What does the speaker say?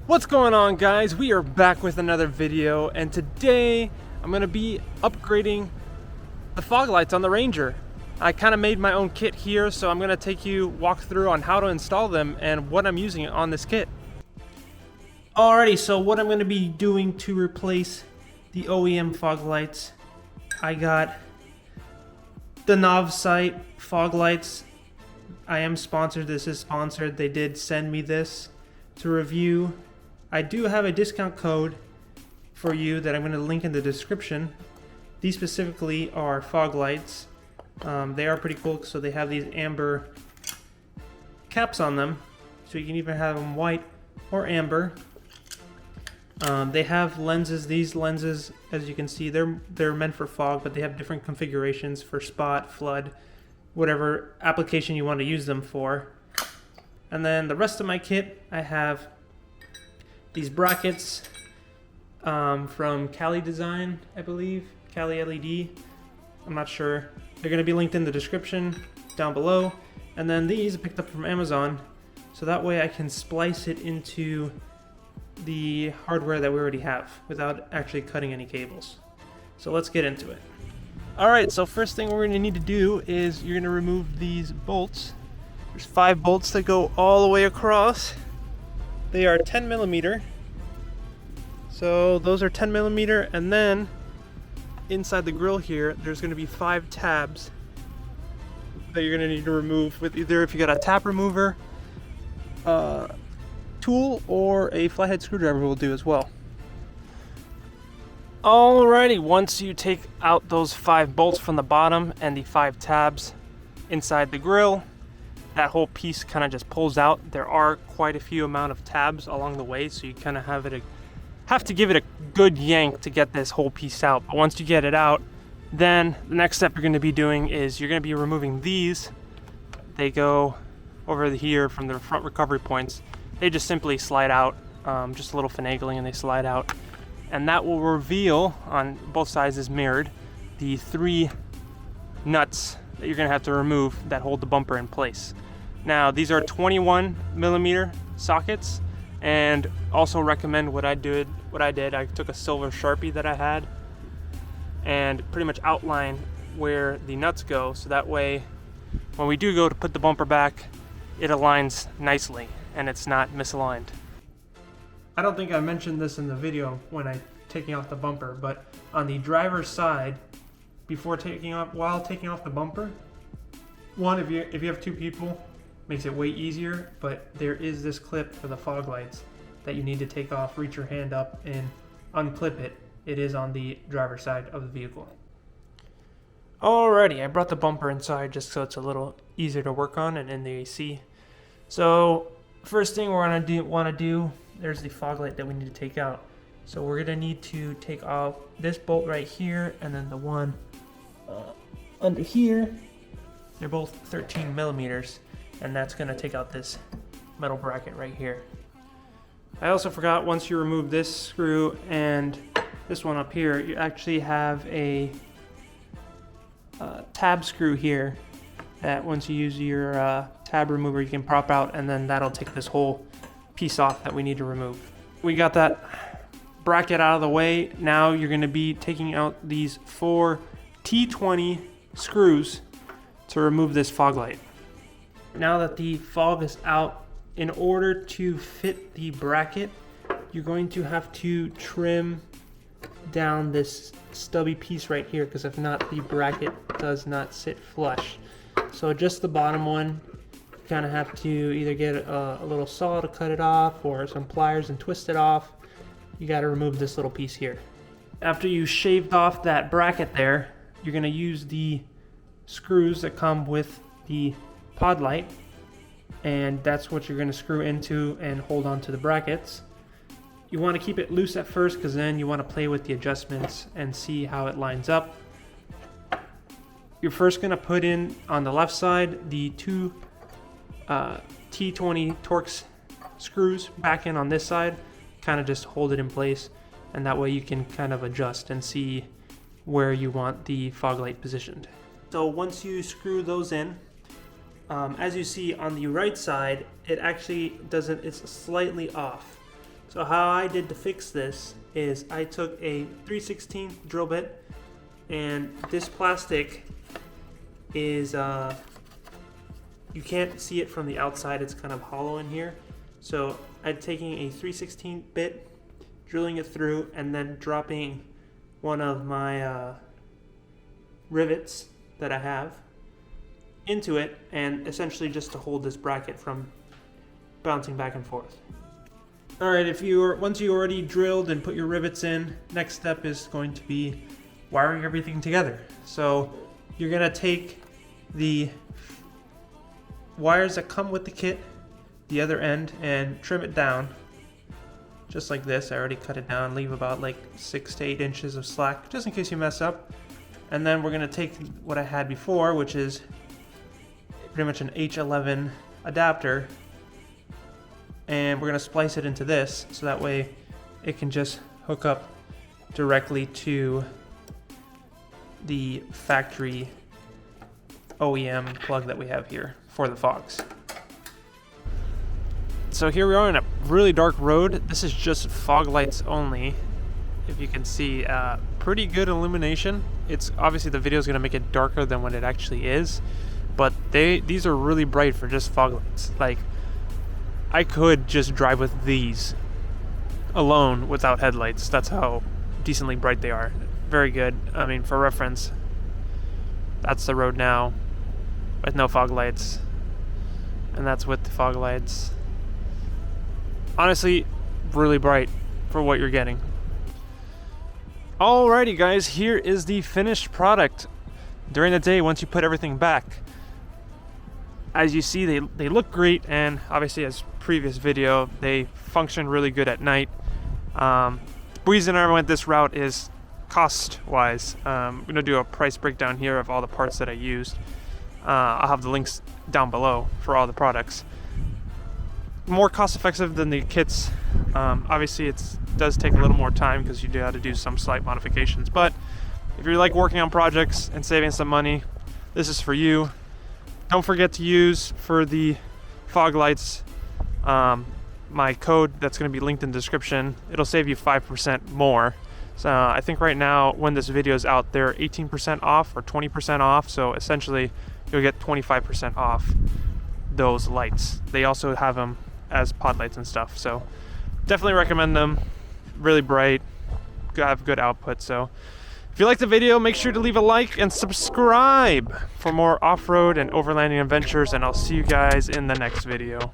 What's going on, guys? We are back with another video, and today I'm going to be upgrading the fog lights on the Ranger. I kind of made my own kit here, so I'm going to walk through on how to install them and what I'm using on this kit. Alrighty, so what I'm going to be doing to replace the OEM fog lights, I got the Novsight fog lights. I am sponsored. This is sponsored. They did send me this to review. I do have a discount code for you that I'm going to link in the description. These specifically are fog lights. They are pretty cool, so they have these amber caps on them, so you can either have them white or amber. They have lenses. These lenses, as you can see, they're meant for fog, but they have different configurations for spot, flood, whatever application you want to use them for. And then the rest of my kit, I have these brackets from Cali Design, I believe, Cali LED. I'm not sure. They're going to be linked in the description down below. And then these I picked up from Amazon, so that way I can splice it into the hardware that we already have without actually cutting any cables. So let's get into it. Alright, so first thing we're going to need to do is you're going to remove these bolts. There's 5 bolts that go all the way across. They are 10 millimeter. So those are 10 millimeter, and then inside the grill here, there's going to be 5 tabs that you're going to need to remove with either if you got a tab remover, tool, or a flathead screwdriver will do as well. Alrighty, once you take out those 5 bolts from the bottom and the 5 tabs inside the grill, that whole piece kind of just pulls out. There are quite a few amount of tabs along the way, so you kind of have to give it a good yank to get this whole piece out. But once you get it out, then the next step you're going to be doing is you're going to be removing these. They go over here from the front recovery points. They just simply slide out, just a little finagling, and they slide out. And that will reveal, on both sides is mirrored, the 3 nuts that you're going to have to remove that hold the bumper in place. Now, these are 21 millimeter sockets, and also recommend what I did. I took a silver Sharpie that I had and pretty much outline where the nuts go, so that way when we do go to put the bumper back, it aligns nicely and it's not misaligned. I don't think I mentioned this in the video when I taking off the bumper, but on the driver's side, while taking off the bumper, one, if you have 2 people, makes it way easier, but there is this clip for the fog lights that you need to take off, reach your hand up and unclip it. It is on the driver's side of the vehicle. Alrighty, I brought the bumper inside just so it's a little easier to work on and in the AC. So first thing we're gonna want to do, there's the fog light that we need to take out. So we're gonna need to take off this bolt right here, and then the one under here. They're both 13 millimeters, and that's gonna take out this metal bracket right here. I also forgot, once you remove this screw and this one up here, you actually have a tab screw here that once you use your tab remover, you can pop out, and then that'll take this whole piece off that we need to remove. We got that bracket out of the way. Now you're going to be taking out these 4 T20 screws to remove this fog light. Now that the fog is out, in order to fit the bracket, you're going to have to trim down this stubby piece right here, because if not, the bracket does not sit flush. So just the bottom one, you kind of have to either get a little saw to cut it off or some pliers and twist it off. You got to remove this little piece here. After you shaved off that bracket there, you're going to use the screws that come with the pod light, and that's what you're going to screw into and hold on to the brackets. You want to keep it loose at first, because then you want to play with the adjustments and see how it lines up. You're first going to put in on the left side the 2 T20 Torx screws back in on this side, kind of just hold it in place, and that way you can kind of adjust and see where you want the fog light positioned. So once you screw those in, as you see on the right side, it actually doesn't, it's slightly off. So how I did to fix this is I took a 3/16 drill bit, and this plastic is, you can't see it from the outside, it's kind of hollow in here. So I'm taking a 3/16 bit, drilling it through, and then dropping one of my rivets that I have into it, and essentially just to hold this bracket from bouncing back and forth. Alright, once you already drilled and put your rivets in, next step is going to be wiring everything together. So you're going to take the wires that come with the kit, the other end, and trim it down just like this. I already cut it down, leave about like 6 to 8 inches of slack just in case you mess up. And then we're going to take what I had before, which is pretty much an H11 adapter, and we're going to splice it into this so that way it can just hook up directly to the factory OEM plug that we have here for the Fogs. So here we are on a really dark road. This is just fog lights only. If you can see, pretty good illumination. It's obviously the video is going to make it darker than what it actually is, but these are really bright for just fog lights. Like, I could just drive with these alone without headlights. That's how decently bright they are. Very good. I mean, for reference, that's the road now with no fog lights, and that's with the fog lights. Honestly, really bright for what you're getting. Alrighty guys, here is the finished product. During the day, once you put everything back, as you see, they look great, and obviously as previous video, they function really good at night. The reason I went this route is cost-wise. I'm going to do a price breakdown here of all the parts that I used. I'll have the links down below for all the products. More cost-effective than the kits. Obviously, it does take a little more time because you do have to do some slight modifications. But if you like working on projects and saving some money, this is for you. Don't forget to use for the fog lights my code that's going to be linked in the description. It'll save you 5% more. So I think right now, when this video is out, they're 18% off or 20% off. So essentially, you'll get 25% off those lights. They also have them as pod lights and stuff. So definitely recommend them. Really bright, have good output. So if you liked the video, make sure to leave a like and subscribe for more off-road and overlanding adventures, and I'll see you guys in the next video.